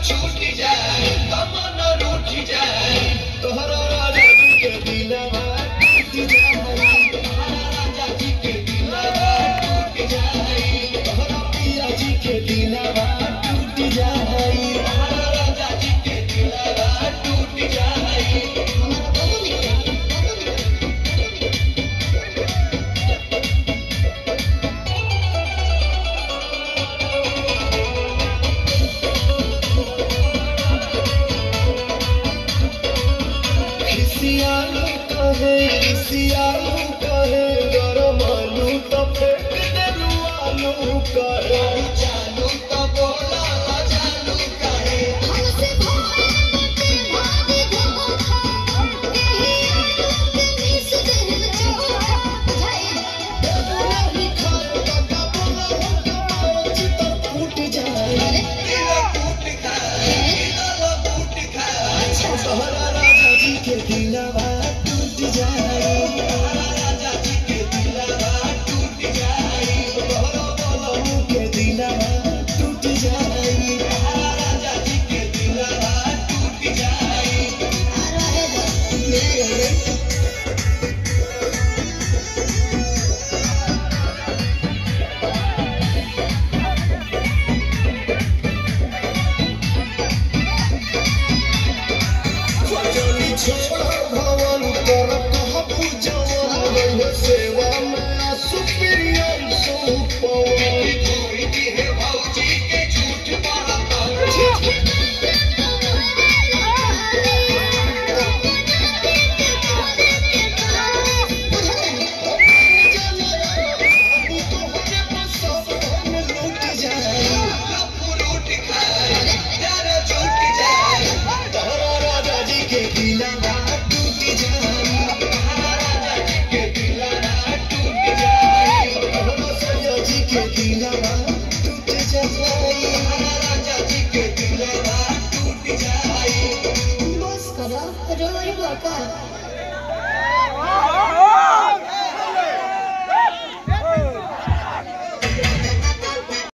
छूट जाए मन रूठ जाए तोहरा राजा जी के दिलवा टूट जाए तोहरा राजा जी के दिलवा टूट जाए तोहरा पिया जी के दिलवा टूट जाए तोहरा राजा जी के दिलवा टूट जाए सियालू कहे गरम आलू तो फेंक देलू आलू कहे चालू तो बोला चालू कहे हमसे भाई बटे भाभी धोखा यही आलू के मिस दिल चोखा नहीं खाएगा का बोला होगा चित टूट जाए दिल टूट खाए दिल टूट खाए तोहरा राजा जी के दिलवा टूट जाए तोहरा राजा जी के दिलवा टूट जाए तोहरा बोलू के दिलवा टूट जाए तोहरा राजा जी के दिलवा टूट जाए छोड़